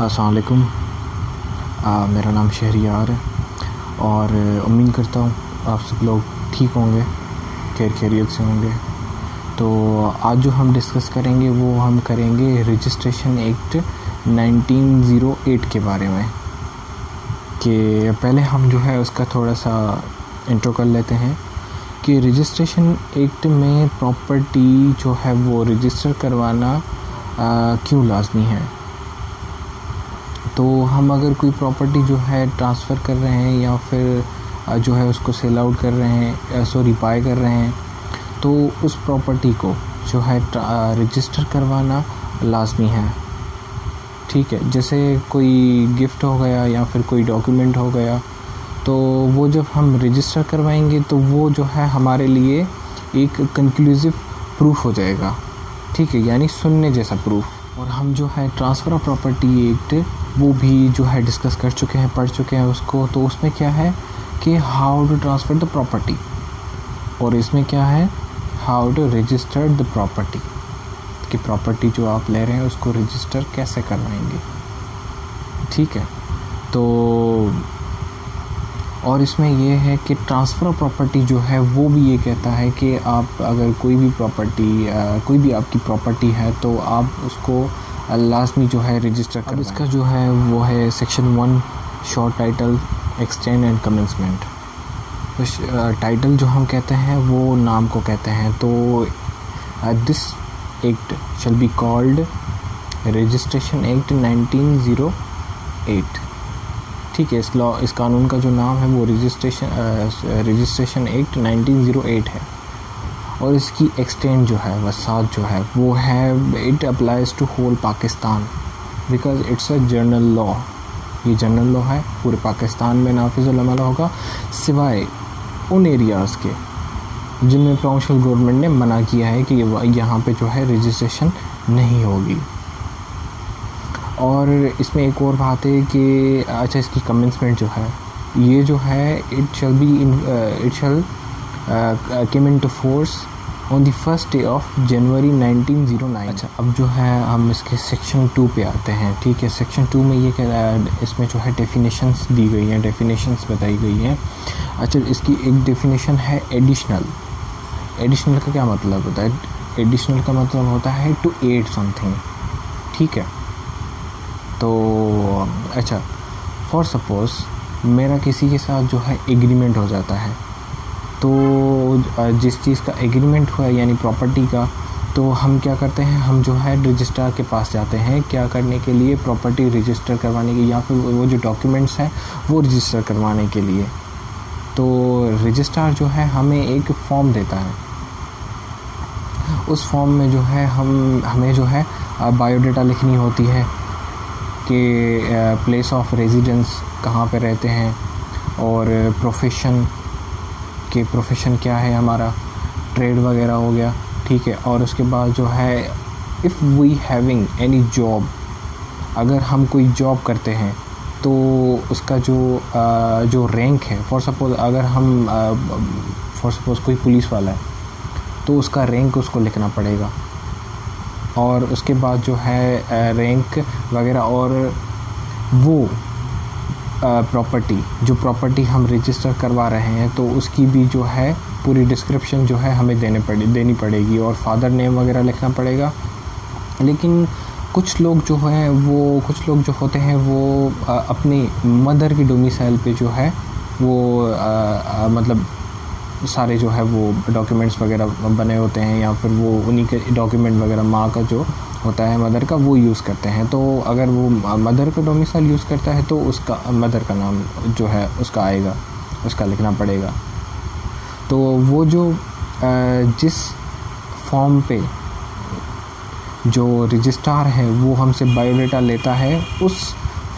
अस्सलाम वालेकुम। मेरा नाम शहरियार है और उम्मीद करता हूँ आप सब लोग ठीक होंगे, खैरियत से होंगे। तो आज जो हम डिस्कस करेंगे वो हम करेंगे रजिस्ट्रेशन एक्ट 1908 के बारे में। कि पहले हम जो है उसका थोड़ा सा इंट्रो कर लेते हैं कि रजिस्ट्रेशन एक्ट में प्रॉपर्टी जो है वो रजिस्टर करवाना क्यों लाजमी है। तो हम अगर कोई प्रॉपर्टी जो है ट्रांसफ़र कर रहे हैं या फिर जो है उसको सेल आउट कर रहे हैं, बाय कर रहे हैं, तो उस प्रॉपर्टी को जो है रजिस्टर करवाना लाजमी है। ठीक है, जैसे कोई गिफ्ट हो गया या फिर कोई डॉक्यूमेंट हो गया, तो वो जब हम रजिस्टर करवाएंगे तो वो जो है हमारे लिए एक कंक्लूसिव प्रूफ हो जाएगा। ठीक है, यानी सुनने जैसा प्रूफ। और हम जो है ट्रांसफ़र ऑफ प्रॉपर्टी एक्ट वो भी जो है डिस्कस कर चुके हैं, पढ़ चुके हैं उसको। तो उसमें क्या है कि how to transfer the property, और इसमें क्या है how to register the property, कि प्रॉपर्टी जो आप ले रहे हैं उसको रजिस्टर कैसे करवाएंगे। ठीक है, तो और इसमें ये है कि ट्रांसफ़र ऑफ प्रॉपर्टी जो है वो भी ये कहता है कि आप अगर कोई भी आपकी प्रॉपर्टी है तो आप उसको लाजमी जो है रजिस्टर कर। अब इसका जो है वो है section 1 short title, extend and commencement. Title जो हम कहते हैं वो नाम को कहते हैं। तो this act shall be called registration act 1908। ठीक है, इस कानून का जो नाम है वो रजिस्ट्रेशन एक्ट 1908 है। और इसकी एक्सटेंड जो है वसात जो है वो है it applies to whole Pakistan because it's a general law. ये जनरल लॉ है, पूरे पाकिस्तान में नाफिज़ुल अमल होगा सिवाय उन एरियाज़ के जिनमें प्रोविंशियल गवर्नमेंट ने मना किया है कि यहाँ पे जो है रजिस्ट्रेशन नहीं होगी। और इसमें एक और बात है कि अच्छा, इसकी कमेंसमेंट जो है ये जो है it shall came into force on the first day of January 1909। अच्छा, अब जो है हम इसके सेक्शन 2 पे आते हैं। ठीक है, सेक्शन 2 में ये कह रहा है, इसमें जो है डेफिनेशंस दी गई हैं, डेफिनेशंस बताई गई हैं। अच्छा, इसकी एक डेफिनेशन है एडिशनल। एडिशनल का क्या मतलब होता है? एडिशनल का मतलब होता है टू एड समथिंग। ठीक है, तो अच्छा, फॉर सपोज़ मेरा किसी के साथ जो है एग्रीमेंट हो जाता है, तो जिस चीज़ का एग्रीमेंट हुआ यानी प्रॉपर्टी का, तो हम क्या करते हैं, हम जो है रजिस्ट्रार के पास जाते हैं क्या करने के लिए, प्रॉपर्टी रजिस्टर करवाने के, या फिर वो जो डॉक्यूमेंट्स हैं वो रजिस्टर करवाने के लिए। तो रजिस्ट्रार जो है हमें एक फॉर्म देता है। उस फॉर्म में जो है हमें जो है बायोडाटा लिखनी होती है कि प्लेस ऑफ रेजिडेंस कहाँ पे रहते हैं, और प्रोफेशन क्या है हमारा, ट्रेड वगैरह हो गया। ठीक है, और उसके बाद जो है if we having any job, अगर हम कोई जॉब करते हैं तो उसका जो रैंक है, फॉर सपोज़ कोई पुलिस वाला है तो उसका रैंक उसको लिखना पड़ेगा। और उसके बाद जो है रैंक वगैरह, और वो प्रॉपर्टी हम रजिस्टर करवा रहे हैं तो उसकी भी जो है पूरी डिस्क्रिप्शन जो है हमें देनी पड़ेगी, और फादर नेम वगैरह लिखना पड़ेगा। लेकिन कुछ लोग जो होते हैं वो अपनी मदर की डोमिसाइल पे जो है वो मतलब सारे जो है वो डॉक्यूमेंट्स वगैरह बने होते हैं, या फिर वो उन्हीं के डॉक्यूमेंट वगैरह माँ का जो होता है मदर का वो यूज़ करते हैं। तो अगर वो मदर का डोमिसाइल यूज़ करता है तो उसका मदर का नाम जो है उसका आएगा, उसका लिखना पड़ेगा। तो वो जो जिस फॉर्म पे जो रजिस्ट्रार है वो हमसे बायोडाटा लेता है, उस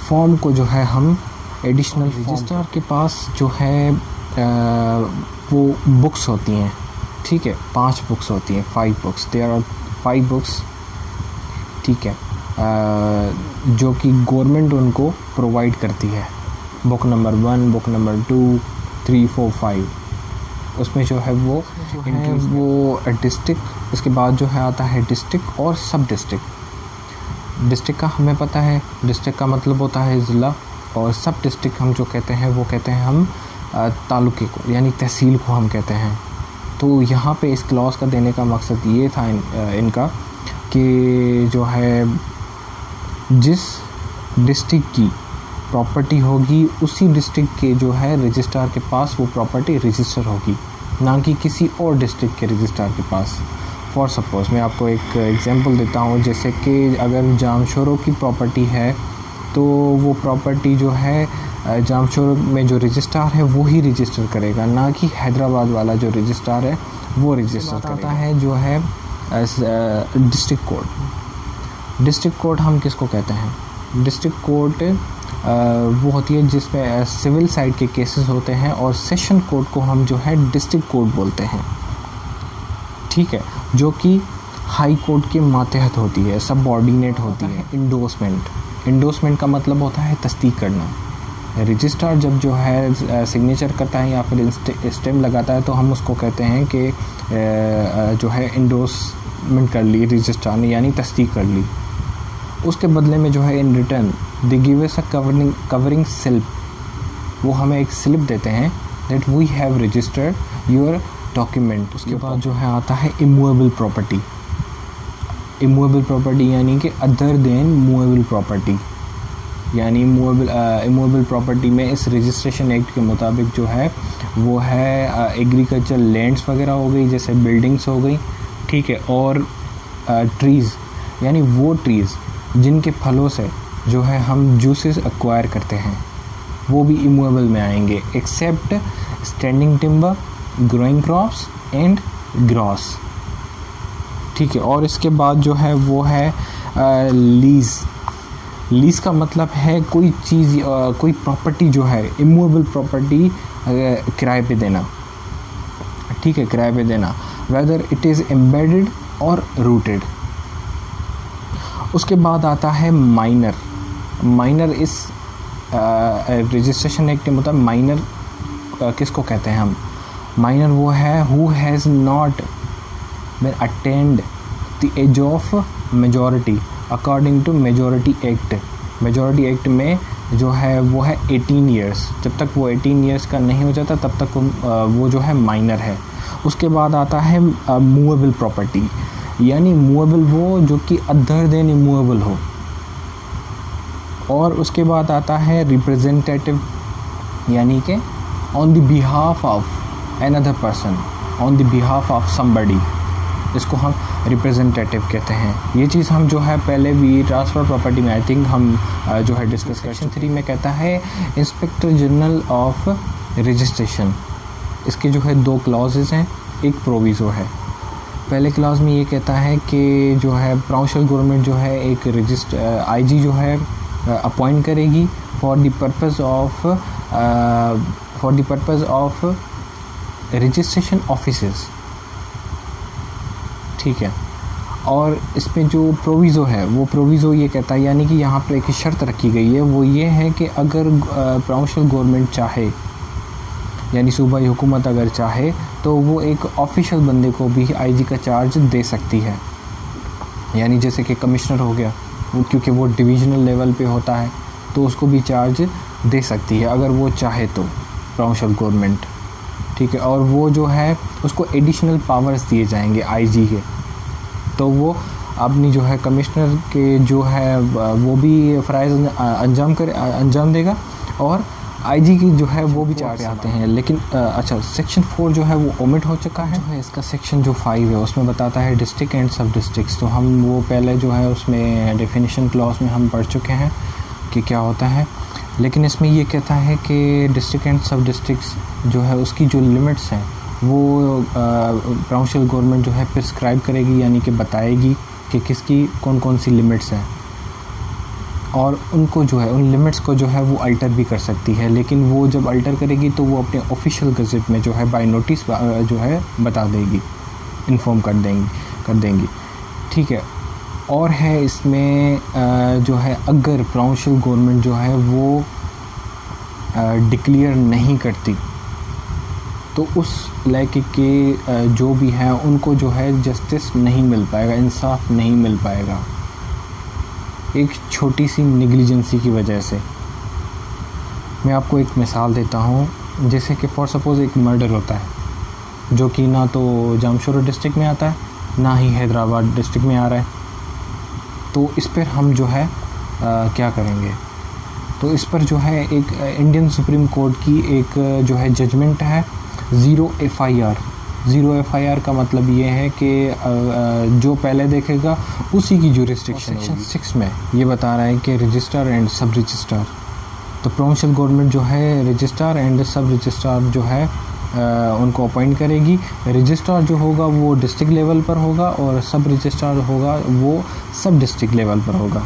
फॉर्म को जो है हम एडिशनल रजिस्ट्रार के पास जो है वो बुक्स होती हैं। ठीक है, 5 बुक्स होती हैं, 5 बुक्स, देयर आर 5 बुक्स। ठीक है, जो कि गवर्नमेंट उनको प्रोवाइड करती है। Book number 1, book number 2, 3, 4, 5। उसमें जो है वो डिस्ट्रिक्ट, इसके बाद जो है आता है डिस्ट्रिक्ट और सब डिस्ट्रिक्ट। डिस्ट्रिक्ट का हमें पता है, डिस्ट्रिक्ट का मतलब होता है ज़िला, और सब डिस्ट्रिक्ट हम जो कहते हैं वो कहते हैं हम तालुके को, यानी तहसील को हम कहते हैं। तो यहाँ पे इस क्लॉज़ का देने का मकसद ये था इनका कि जो है जिस डिस्ट्रिक्ट की प्रॉपर्टी होगी उसी डिस्ट्रिक्ट के जो है रजिस्ट्रार के पास वो प्रॉपर्टी रजिस्टर होगी, ना कि किसी और डिस्ट्रिक्ट के रजिस्ट्रार के पास। फॉर सपोज़ मैं आपको एक एग्जांपल देता हूँ, जैसे कि अगर जामशोरो की प्रॉपर्टी है तो वो प्रॉपर्टी जो है जामशोरो में जो रजिस्ट्रार है वो ही रजिस्टर करेगा, ना कि हैदराबाद वाला जो रजिस्ट्रार है वो रजिस्टर करता है। जो है डिस्ट्रिक्ट कोर्ट, डिस्ट्रिक्ट कोर्ट हम किसको कहते हैं? डिस्ट्रिक्ट कोर्ट वो होती है जिसमें सिविल साइड के केसेस होते हैं, और सेशन कोर्ट को हम जो है डिस्ट्रिक्ट कोर्ट बोलते हैं, ठीक है, जो कि हाई कोर्ट के मातहत होती है, सबऑर्डिनेट होती है। इंडोर्समेंट का मतलब होता है तस्दीक करना। रजिस्ट्रार जब जो है सिग्नेचर करता है या फिर स्टैम्प लगाता है तो हम उसको कहते हैं कि जो है इंडोर्समेंट कर ली रजिस्ट्रार ने, यानी तस्दीक कर ली। उसके बदले में जो है in return they give us a covering slip, वो हमें एक स्लिप देते हैं that we have registered your document. उसके बाद जो है आता है इमूवेबल प्रॉपर्टी। इमूवेबल प्रॉपर्टी यानी कि अदर देन मूवेबल प्रॉपर्टी, यानी इमूवेबल प्रॉपर्टी में इस रजिस्ट्रेशन एक्ट के मुताबिक जो है वो है एग्रीकल्चर लैंड्स वगैरह हो गई, जैसे बिल्डिंग्स हो गई, ठीक है, और ट्रीज़, यानी वो ट्रीज़ जिनके फलों से जो है हम जूसेस एक्वायर करते हैं वो भी इमूवेबल में आएंगे, except standing timber, growing crops and grass, ठीक है। और इसके बाद जो है वो है लीज़ का मतलब है कोई चीज़ कोई प्रॉपर्टी जो है इमूवेबल प्रॉपर्टी किराए पे देना, ठीक है, किराए पे देना, वेदर इट इज़ एम्बेडेड और रूटेड। उसके बाद आता है माइनर इस रजिस्ट्रेशन एक्ट के मुताबिक माइनर किसको कहते हैं हम? माइनर वो है who has not been attained the age of majority according to majority act. Majority act में जो है वो है 18 ईयर्स, जब तक वो 18 ईयर्स का नहीं हो जाता तब तक वो जो है माइनर है। उसके बाद आता है मूवेबल प्रॉपर्टी, यानी मूवेबल वो जो कि अदर देन इमूवेबल हो। और उसके बाद आता है रिप्रेजेंटेटिव, यानी कि on the behalf of another person, on the behalf of somebody, इसको हम रिप्रेजेंटेटिव कहते हैं। ये चीज़ हम जो है पहले भी ट्रांसफ़र प्रॉपर्टी में आई थिंक हम जो है डिस्कस कर। सेक्शन 3 में कहता है इंस्पेक्टर जनरल ऑफ रजिस्ट्रेशन। इसके जो है 2 क्लॉजेज़ हैं, एक प्रोविज़ो है। पहले क्लॉज में ये कहता है कि जो है प्रोविंशियल गवर्नमेंट जो है एक आईजी जो है अपॉइंट करेगी for the purpose of registration offices, ठीक है। और इसमें जो प्रोविज़ो है वो प्रोविज़ो ये कहता है, यानी कि यहाँ पर एक शर्त रखी गई है, वो ये है कि अगर प्रोविंशियल गवर्नमेंट चाहे, यानी सूबाई हुकूमत अगर चाहे तो वो एक ऑफिशियल बंदे को भी आईजी का चार्ज दे सकती है, यानी जैसे कि कमिश्नर हो गया, वो क्योंकि वो डिवीज़नल लेवल पे होता है तो उसको भी चार्ज दे सकती है अगर वो चाहे तो प्रोविंशियल गवर्नमेंट, ठीक है। और वो जो है उसको एडिशनल पावर्स दिए जाएंगे आईजी के, तो वो अपनी जो है कमिश्नर के जो है वो भी फ़राइज़ अंजाम देगा, और आईजी की जो है वो भी चार्ज आते हैं। लेकिन अच्छा, सेक्शन 4 जो है वो ओमिट हो चुका है। जो है इसका सेक्शन जो 5 है उसमें बताता है डिस्ट्रिक्ट एंड सब डिस्ट्रिक्ट्स, तो हम वो पहले जो है उसमें डेफिनेशन क्लॉज में हम पढ़ चुके हैं कि क्या होता है। लेकिन इसमें ये कहता है कि डिस्ट्रिक्ट एंड सब डिस्ट्रिक्ट्स जो है उसकी जो लिमिट्स हैं वो प्रोविंशियल गवर्नमेंट जो है प्रिस्क्राइब करेगी, यानी कि बताएगी कि किसकी कौन कौन सी लिमिट्स हैं, और उनको जो है उन लिमिट्स को जो है वो अल्टर भी कर सकती है। लेकिन वो जब अल्टर करेगी तो वो अपने ऑफिशियल गज़ेट में जो है बाय नोटिस जो है बता देगी, इन्फॉर्म कर देंगी, ठीक है। और है इसमें जो है अगर प्रोविंशियल गवर्नमेंट जो है वो डिक्लेयर नहीं करती तो उस इलाके के जो भी हैं उनको जो है जस्टिस नहीं मिल पाएगा, इंसाफ नहीं मिल पाएगा, एक छोटी सी नेग्लिजेंसी की वजह से। मैं आपको एक मिसाल देता हूँ, जैसे कि फॉर सपोज़ एक मर्डर होता है जो कि ना तो जामशोरा डिस्ट्रिक्ट में आता है ना ही हैदराबाद डिस्ट्रिक्ट में आ रहा है, तो इस पर हम जो है क्या करेंगे। तो इस पर जो है एक इंडियन सुप्रीम कोर्ट की एक जो है जजमेंट है, ज़ीरो एफआईआर का मतलब ये है कि जो पहले देखेगा उसी की जुरिस्डिक्शन। सेक्शन 6 में ये बता रहा है कि रजिस्ट्रार एंड सब रजिस्ट्रार, तो प्रोविंशियल गवर्नमेंट जो है रजिस्ट्रार एंड सब रजिस्ट्रार जो है उनको अपॉइंट करेगी। रजिस्ट्रार जो होगा वो डिस्ट्रिक्ट लेवल पर होगा और सब रजिस्ट्रार होगा वो सब डिस्ट्रिक्ट लेवल पर होगा।